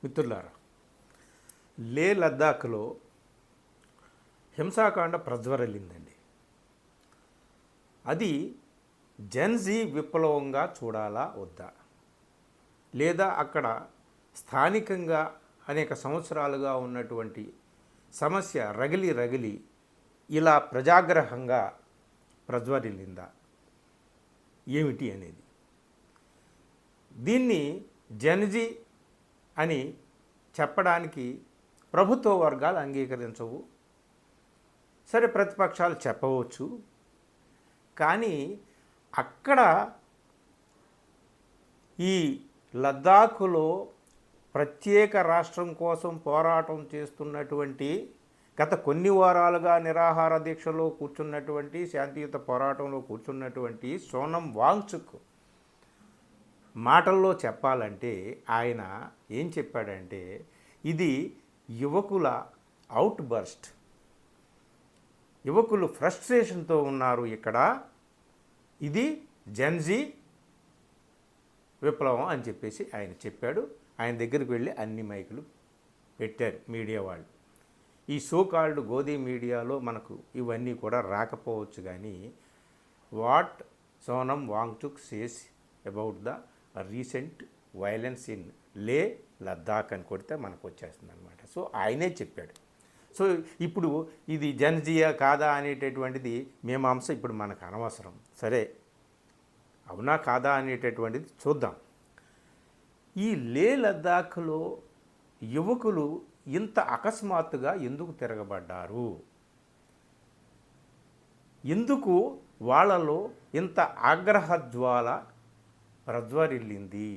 మిత్రులారా, లే లద్దాఖ్లో హింసాకాండ ప్రజ్వరలిందండి. అది జెన్జీ విప్లవంగా చూడాలా వద్దా, లేదా అక్కడ స్థానికంగా అనేక సంవత్సరాలుగా ఉన్నటువంటి సమస్య రగిలి ఇలా ప్రజాగ్రహంగా ప్రజ్వరిల్లిందా ఏమిటి అనేది. దీన్ని జెన్జీ అని చెప్పడానికి ప్రభుత్వ వర్గాలు అంగీకరించవు. సరే, ప్రతిపక్షాలు చెప్పవచ్చు. కానీ అక్కడ ఈ లద్దాఖ్లో ప్రత్యేక రాష్ట్రం కోసం పోరాటం చేస్తున్నటువంటి, గత కొన్ని వారాలుగా నిరాహార దీక్షలో కూర్చున్నటువంటి, శాంతియుత పోరాటంలో కూర్చున్నటువంటి సోనం వాంగ్చుక్ మాటల్లో చెప్పాలంటే ఆయన ఏం చెప్పాడంటే, ఇది యువకుల అవుట్ బర్స్ట్, యువకులు ఫ్రస్ట్రేషన్తో ఉన్నారు ఇక్కడ, ఇది జెన్జీ విప్లవం అని చెప్పేసి ఆయన చెప్పాడు. ఆయన దగ్గరికి వెళ్ళి అన్ని మైకులు పెట్టారు మీడియా వాళ్ళు. ఈ సోకాల్డ్ గోధీ మీడియాలో మనకు ఇవన్నీ కూడా రాకపోవచ్చు. కానీ what Sonam Wangchuk says about the recent violence in లే లద్దాఖ్ అని కొడితే మనకు వచ్చేస్తుంది అనమాట. సో ఆయనే చెప్పాడు. సో ఇప్పుడు ఇది జెన్జీయా కాదా అనేటటువంటిది మీమాంస ఇప్పుడు మనకు అనవసరం. సరే, అవునా కాదా అనేటటువంటిది చూద్దాం. ఈ లే లద్దాఖ్లో యువకులు ఇంత అకస్మాత్తుగా ఎందుకు తిరగబడ్డారు, ఎందుకు వాళ్ళలో ఇంత ఆగ్రహజ్వాల ప్రజ్వరిల్లింది?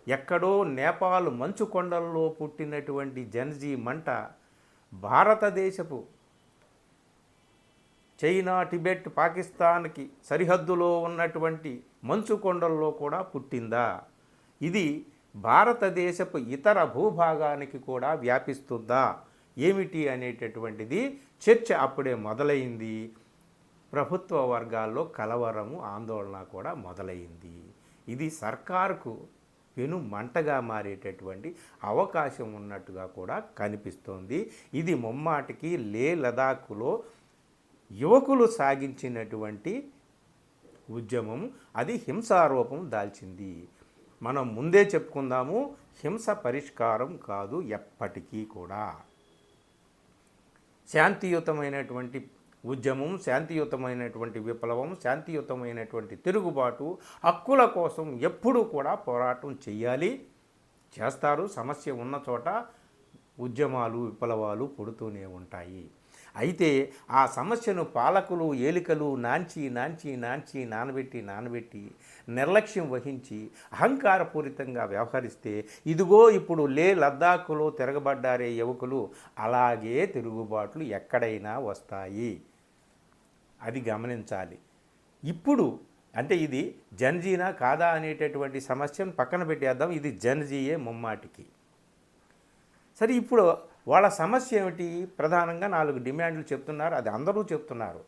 ఎక్కడో నేపాల్ మంచు కొండల్లో పుట్టినటువంటి జెన్జీ మంట భారతదేశపు చైనా, టిబెట్, పాకిస్తాన్కి సరిహద్దులో ఉన్నటువంటి మంచు కొండల్లో కూడా పుట్టిందా? ఇది భారతదేశపు ఇతర భూభాగానికి కూడా వ్యాపిస్తుందా ఏమిటి అనేటటువంటిది చర్చ అప్పుడే మొదలైంది. ప్రభుత్వ వర్గాల్లో కలవరము, ఆందోళన కూడా మొదలైంది. ఇది సర్కారుకు పెను మంటగా మారేటటువంటి అవకాశం ఉన్నట్టుగా కూడా కనిపిస్తోంది. ఇది ముమ్మాటికి లే లదాఖ్లో యువకులు సాగించినటువంటి ఉద్యమం అది హింసారూపం దాల్చింది. మనం ముందే చెప్పుకుందాము, హింస పరిష్కారం కాదు ఎప్పటికీ కూడా. శాంతియుతమైనటువంటి ఉద్యమం, శాంతియుతమైనటువంటి విప్లవం, శాంతియుతమైనటువంటి తిరుగుబాటు, హక్కుల కోసం ఎప్పుడూ కూడా పోరాటం చెయ్యాలి, చేస్తారు. సమస్య ఉన్న చోట ఉద్యమాలు, విప్లవాలు పుడుతూనే ఉంటాయి. అయితే ఆ సమస్యను పాలకులు, ఏలికలు నానబెట్టి నిర్లక్ష్యం వహించి అహంకారపూరితంగా వ్యవహరిస్తే ఇదిగో ఇప్పుడు లే లద్దాఖ్లో తిరగబడ్డారే యువకులు, అలాగే తిరుగుబాట్లు ఎక్కడైనా వస్తాయి. అది గమనించాలి. ఇప్పుడు అంటే ఇది జెన్జీనా కాదా అనేటటువంటి సమస్యను పక్కన పెట్టేద్దాం. ఇది జెన్జీయే ముమ్మాటికి. సరే, ఇప్పుడు వాళ్ళ సమస్య ఏమిటి? ప్రధానంగా 4 డిమాండ్లు చెప్తున్నారు. అది అందరూ చెప్తున్నారు.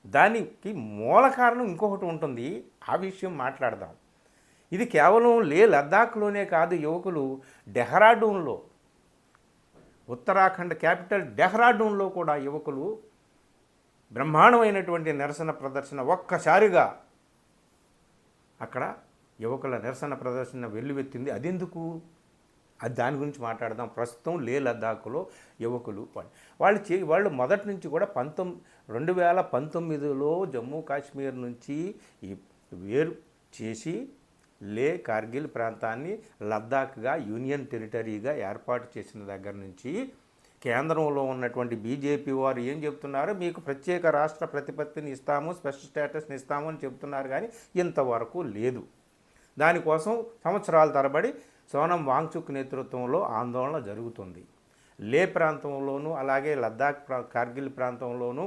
దానికి మూల కారణం ఇంకొకటి ఉంటుంది. ఆ విషయం మాట్లాడదాం. ఇది కేవలం లే లద్దాఖ్లోనే కాదు, యువకులు డెహ్రాడూన్లో, ఉత్తరాఖండ్ క్యాపిటల్ డెహ్రాడూన్లో కూడా యువకులు బ్రహ్మాండమైనటువంటి నిరసన ప్రదర్శన, ఒక్కసారిగా అక్కడ యువకుల నిరసన ప్రదర్శన వెల్లువెత్తింది. అదెందుకు? అది దాని గురించి మాట్లాడదాం. ప్రస్తుతం లే లద్దాఖ్లో యువకులు వాళ్ళు మొదటి నుంచి కూడా 2019లో జమ్మూ కాశ్మీర్ నుంచి వేరు చేసి లే కార్గిల్ ప్రాంతాన్ని లద్దాఖ్గా యూనియన్ టెరిటరీగా ఏర్పాటు చేసిన దగ్గర నుంచి కేంద్రంలో ఉన్నటువంటి బీజేపీ వారు ఏం చెప్తున్నారు? మీకు ప్రత్యేక రాష్ట్ర ప్రతిపత్తిని ఇస్తాము, స్పెషల్ స్టేటస్ని ఇస్తాము అని చెప్తున్నారు. కానీ ఇంతవరకు లేదు. దానికోసం సంవత్సరాల తరబడి సోనం వాంగ్చుక్ నేతృత్వంలో ఆందోళన జరుగుతుంది. లే ప్రాంతంలోనూ అలాగే లద్దాఖ్ కార్గిల్ ప్రాంతంలోనూ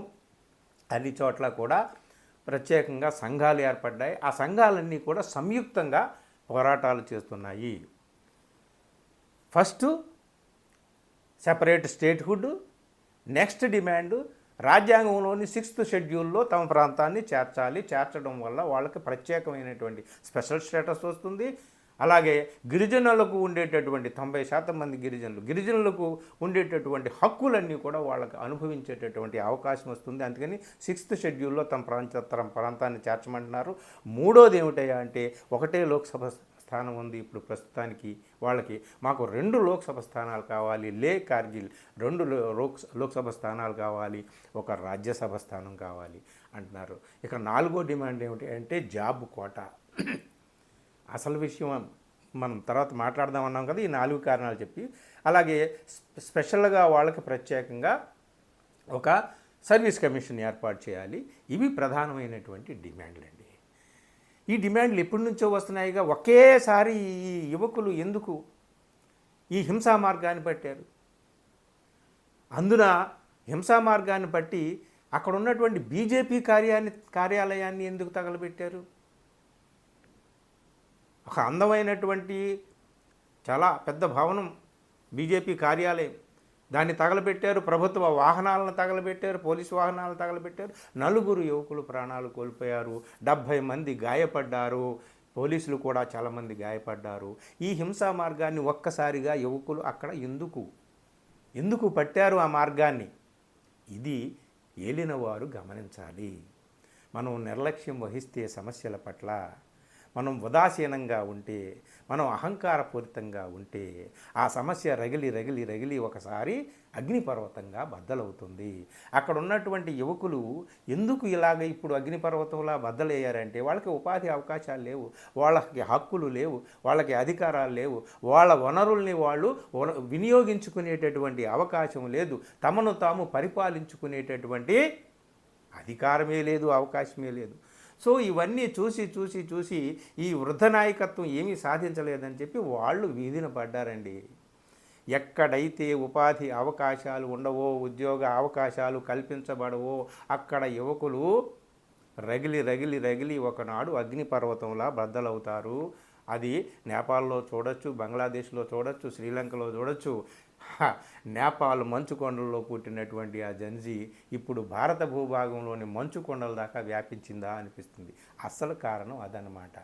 అన్ని చోట్ల కూడా ప్రత్యేకంగా సంఘాలు ఏర్పడ్డాయి. ఆ సంఘాలన్నీ కూడా సంయుక్తంగా పోరాటాలు చేస్తున్నాయి. First separate statehood, next demand రాజ్యాంగంలోని 6th షెడ్యూల్లో తమ ప్రాంతాన్ని చేర్చాలి. చేర్చడం వల్ల వాళ్ళకి ప్రత్యేకమైనటువంటి స్పెషల్ స్టేటస్ వస్తుంది. అలాగే గిరిజనులకు ఉండేటటువంటి 90% మంది గిరిజనులకు ఉండేటటువంటి హక్కులన్నీ కూడా వాళ్ళకి అనుభవించేటటువంటి అవకాశం వస్తుంది. అందుకని 6th షెడ్యూల్లో తమ ప్రాంతాన్ని చేర్చమంటున్నారు. మూడోది ఏమిటయ్యా అంటే ఒకటే లోక్సభ స్థానం ఉంది ఇప్పుడు ప్రస్తుతానికి వాళ్ళకి. మాకు 2 లోక్సభ స్థానాలు కావాలి, లే కార్గిల్ 2 లోక్సభ స్థానాలు కావాలి, ఒక రాజ్యసభ స్థానం కావాలి అంటున్నారు. ఇక 4వ డిమాండ్ ఏమిటి అంటే జాబ్ కోటా. అసలు విషయం మనం తర్వాత మాట్లాడదామన్నాం కదా ఈ 4 కారణాలు చెప్పి. అలాగే స్పెషల్గా వాళ్ళకి ప్రత్యేకంగా ఒక సర్వీస్ కమిషన్ ఏర్పాటు చేయాలి. ఇవి ప్రధానమైనటువంటి డిమాండ్లు అండి. ఈ డిమాండ్లు ఎప్పటి నుంచో వస్తున్నాయిగా. ఒకేసారి ఈ యువకులు ఎందుకు ఈ హింసా మార్గాన్ని పట్టారు? అందున హింసా మార్గాన్ని బట్టి అక్కడ ఉన్నటువంటి బీజేపీ కార్యాలయాన్ని ఎందుకు తగలబెట్టారు? ఒక అందమైనటువంటి చాలా పెద్ద భవనం బీజేపీ కార్యాలయం, దాన్ని తగలబెట్టారు. ప్రభుత్వ వాహనాలను తగలబెట్టారు, పోలీసు వాహనాలను తగలబెట్టారు. 4 యువకులు ప్రాణాలు కోల్పోయారు, 70 మంది గాయపడ్డారు, పోలీసులు కూడా చాలామంది గాయపడ్డారు. ఈ హింసా మార్గాన్ని ఒక్కసారిగా యువకులు అక్కడ ఎందుకు పట్టారు ఆ మార్గాన్ని? ఇది ఏలినవారు గమనించాలి. మనం నిర్లక్ష్యం వహిస్తే సమస్యల పట్ల, మనం ఉదాసీనంగా ఉంటే, మనం అహంకారపూరితంగా ఉంటే ఆ సమస్య రగిలి ఒకసారి అగ్నిపర్వతంగా బద్దలవుతుంది. అక్కడ ఉన్నటువంటి యువకులు ఎందుకు ఇలాగ ఇప్పుడు అగ్నిపర్వతంలా బద్దలయ్యారంటే వాళ్ళకి ఉపాధి అవకాశాలు లేవు, వాళ్ళకి హక్కులు లేవు, వాళ్ళకి అధికారాలు లేవు, వాళ్ళ వనరుల్ని వాళ్ళు వినియోగించుకునేటటువంటి అవకాశం లేదు, తమను తాము పరిపాలించుకునేటటువంటి అధికారమే లేదు, అవకాశమే లేదు. సో ఇవన్నీ చూసి ఈ వృద్ధ నాయకత్వం ఏమీ సాధించలేదని చెప్పి వాళ్ళు వీధిన పడ్డారండి. ఎక్కడైతే ఉపాధి అవకాశాలు ఉండవో, ఉద్యోగ అవకాశాలు కల్పించబడవో అక్కడ యువకులు రగిలి ఒకనాడు అగ్నిపర్వతంలా బద్దలవుతారు. అది నేపాల్లో చూడొచ్చు, బంగ్లాదేశ్లో చూడొచ్చు, శ్రీలంకలో చూడొచ్చు. నేపాల్ మంచుకొండల్లో పుట్టినటువంటి ఆ జెన్జీ ఇప్పుడు భారత భూభాగంలోని మంచుకొండల దాకా వ్యాపించిందా అనిపిస్తుంది. అసలు కారణం అదనమాట.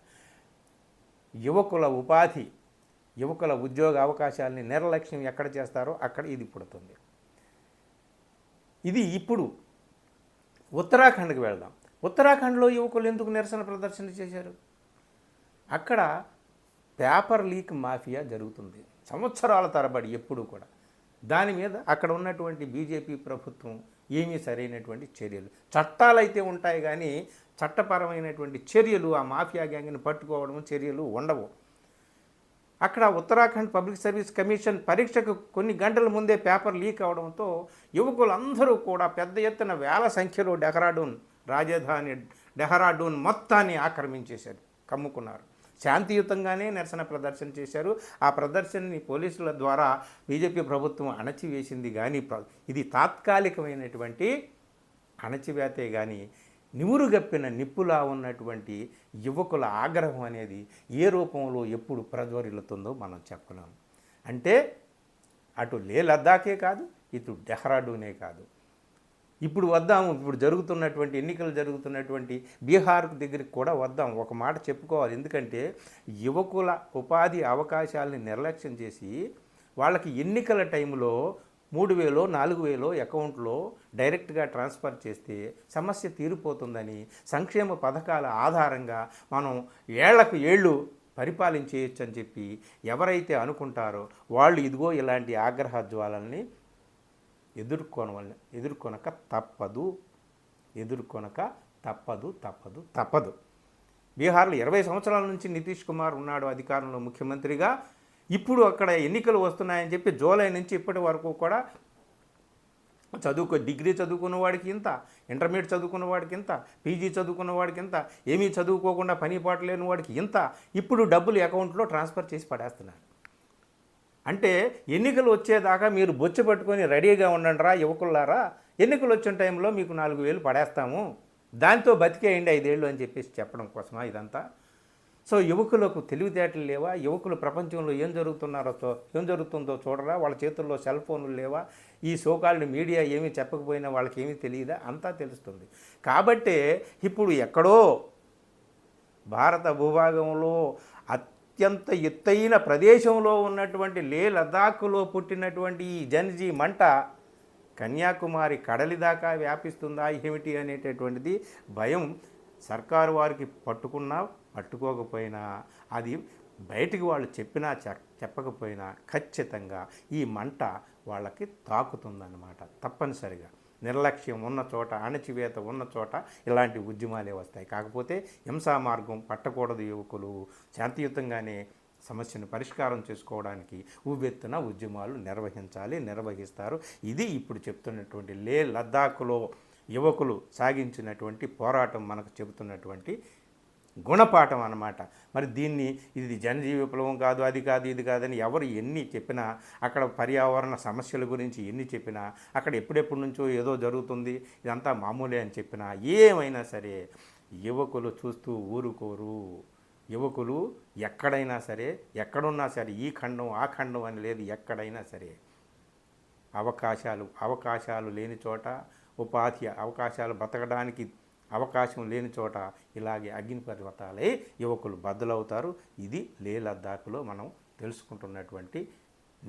యువకుల ఉపాధి, యువకుల ఉద్యోగ అవకాశాలని నిర్లక్ష్యం ఎక్కడ చేస్తారో అక్కడ ఇది పుడుతుంది. ఇది ఇప్పుడు ఉత్తరాఖండ్కి వెళ్దాం. ఉత్తరాఖండ్లో యువకులు ఎందుకు నిరసన ప్రదర్శన చేశారు? అక్కడ పేపర్ లీక్ మాఫియా జరుగుతుంది సంవత్సరాల తరబడి ఎప్పుడు కూడా. దాని మీద అక్కడ ఉన్నటువంటి బీజేపీ ప్రభుత్వం ఏమీ సరైనటువంటి చట్టాలు అయితే ఉంటాయి కానీ చట్టపరమైనటువంటి చర్యలు, ఆ మాఫియా గ్యాంగ్ని పట్టుకోవడం చర్యలు ఉండవు. అక్కడ ఉత్తరాఖండ్ పబ్లిక్ సర్వీస్ కమిషన్ పరీక్షకు కొన్ని గంటల ముందే పేపర్ లీక్ అవడంతో యువకులందరూ కూడా పెద్ద ఎత్తున వేల సంఖ్యలో రాజధాని డెహ్రాడూన్ మొత్తాన్ని ఆక్రమించేశారు, కమ్ముకున్నారు. శాంతియుతంగానే నిరసన ప్రదర్శన చేశారు. ఆ ప్రదర్శనని పోలీసుల ద్వారా బీజేపీ ప్రభుత్వం అణచివేసింది. కానీ ఇది తాత్కాలికమైనటువంటి అణచివేతే కానీ నివురుగప్పిన నిప్పులా ఉన్నటువంటి యువకుల ఆగ్రహం అనేది ఏ రూపంలో ఎప్పుడు ప్రజ్వరిల్లుతుందో మనం చెప్పలేం. అంటే అటు లే లద్దాఖే కాదు, ఇటు డెహ్రాడూనే కాదు. ఇప్పుడు జరుగుతున్నటువంటి ఎన్నికలు జరుగుతున్నటువంటి బీహార్ దగ్గరికి కూడా వద్దాం. ఒక మాట చెప్పుకోవాలి. ఎందుకంటే యువకుల ఉపాధి అవకాశాలని నిర్లక్ష్యం చేసి వాళ్ళకి ఎన్నికల టైంలో 3,000 4,000 అకౌంట్లో డైరెక్ట్గా ట్రాన్స్ఫర్ చేస్తే సమస్య తీరిపోతుందని సంక్షేమ పథకాల ఆధారంగా మనం ఏళ్లకు ఏళ్ళు పరిపాలించేయచ్చు అని చెప్పి ఎవరైతే అనుకుంటారో వాళ్ళు ఇదిగో ఇలాంటి ఆగ్రహ జ్వాలల్ని ఎదుర్కొనక తప్పదు. బీహార్లో 20 సంవత్సరాల నుంచి నితీష్ కుమార్ ఉన్నాడు అధికారంలో ముఖ్యమంత్రిగా. ఇప్పుడు అక్కడ ఎన్నికలు వస్తున్నాయని చెప్పి జూలై నుంచి ఇప్పటి వరకు కూడా డిగ్రీ చదువుకున్న వాడికి ఇంత, ఇంటర్మీడియట్ చదువుకున్న వాడికి ఇంత, పీజీ చదువుకున్న వాడికి ఇంత, ఏమీ చదువుకోకుండా పని పాట లేని వాడికి ఇంత, ఇప్పుడు డబ్బులు అకౌంట్లో ట్రాన్స్ఫర్ చేసి పడేస్తున్నారు. అంటే ఎన్నికలు వచ్చేదాకా మీరు బొచ్చు పట్టుకొని రెడీగా ఉండండిరా యువకులారా, ఎన్నికలు వచ్చిన టైంలో మీకు 4,000 పడేస్తాము, దాంతో బతికేయండి 5 ఏళ్ళు అని చెప్పేసి చెప్పడం కోసమా ఇదంతా? సో యువకులకు తెలివితేటలు లేవా? యువకులు ప్రపంచంలో ఏం జరుగుతుందో చూడరా? వాళ్ళ చేతుల్లో సెల్ ఫోన్లు లేవా? ఈ సోకాల్డ్ మీడియా ఏమీ చెప్పకపోయినా వాళ్ళకి ఏమీ తెలియదా? అంతా తెలుస్తుంది. కాబట్టే ఇప్పుడు ఎక్కడో భారత భూభాగంలో అత్యంత ఎత్తైన ప్రదేశంలో ఉన్నటువంటి లే లదాఖ్లో పుట్టినటువంటి ఈ జన్జీ మంట కన్యాకుమారి కడలి దాకా వ్యాపిస్తుందా ఏమిటి అనేటటువంటిది భయం సర్కారు వారికి పట్టుకున్నా పట్టుకోకపోయినా, అది బయటికి వాళ్ళు చెప్పినా చెప్పకపోయినా ఖచ్చితంగా ఈ మంట వాళ్ళకి తాకుతుందన్నమాట. తప్పనిసరిగా నిర్లక్ష్యం ఉన్న చోట, అణచివేత ఉన్న చోట ఇలాంటి ఉద్యమాలే వస్తాయి. కాకపోతే హింసా మార్గం పట్టకూడదు. యువకులు శాంతియుతంగానే సమస్యను పరిష్కారం చేసుకోవడానికి ఉవ్వెత్తున ఉద్యమాలు నిర్వహిస్తారు. ఇది ఇప్పుడు చెప్తున్నటువంటి లే లద్దాఖ్లో యువకులు సాగించినటువంటి పోరాటం మనకు చెబుతున్నటువంటి గుణపాఠం అన్నమాట. మరి దీన్ని ఇది జనజీవి విప్లవం కాదు, అది కాదు, ఇది కాదని ఎవరు ఎన్ని చెప్పినా, అక్కడ పర్యావరణ సమస్యల గురించి ఎన్ని చెప్పినా, అక్కడ ఎప్పుడెప్పటి నుంచో ఏదో జరుగుతుంది, ఇదంతా మామూలే అని చెప్పినా, ఏమైనా సరే యువకులు చూస్తూ ఊరుకోరు. యువకులు ఎక్కడైనా సరే, ఎక్కడున్నా సరే, ఈ ఖండం ఆ ఖండం అని లేదు, ఎక్కడైనా సరే అవకాశాలు లేని చోట, ఉపాధి అవకాశాలు బతకడానికి అవకాశం లేని చోట ఇలాగే అగ్ని పర్వతాలే యువకులు బద్దలవుతారు. ఇది లే లద్దాఖ్లో మనం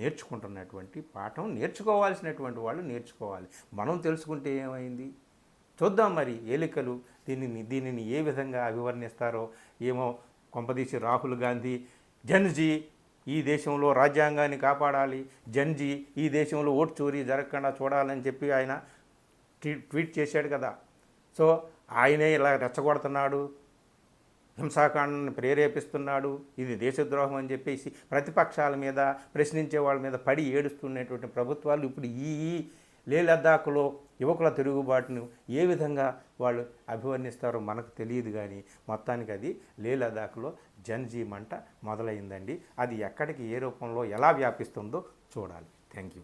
నేర్చుకుంటున్నటువంటి పాఠం. నేర్చుకోవాల్సినటువంటి వాళ్ళు నేర్చుకోవాలి. మనం తెలుసుకుంటే ఏమైంది? చూద్దాం మరి ఏలికలు దీనిని ఏ విధంగా అభివర్ణిస్తారో ఏమో. కొంపదీసి రాహుల్ గాంధీ జన్జీ ఈ దేశంలో రాజ్యాంగాన్ని కాపాడాలి, జన్జీ ఈ దేశంలో ఓటు చోరీ జరగకుండా చూడాలని చెప్పి ఆయన ట్వీట్ చేశాడు కదా. సో ఆయనే ఇలా రెచ్చగొడుతున్నాడు, హింసాకాండను ప్రేరేపిస్తున్నాడు, ఇది దేశద్రోహం అని చెప్పేసి ప్రతిపక్షాల మీద, ప్రశ్నించే వాళ్ళ మీద పడి ఏడుస్తున్నటువంటి ప్రభుత్వాలు ఇప్పుడు ఈ లే లద్దాఖ్లో యువకుల తిరుగుబాటును ఏ విధంగా వాళ్ళు అభివర్ణిస్తారో మనకు తెలియదు. కానీ మొత్తానికి అది లే లద్దాఖ్లో జన్జీ మంట మొదలైందండి. అది ఎక్కడికి ఏ రూపంలో ఎలా వ్యాపిస్తుందో చూడాలి. Thank you.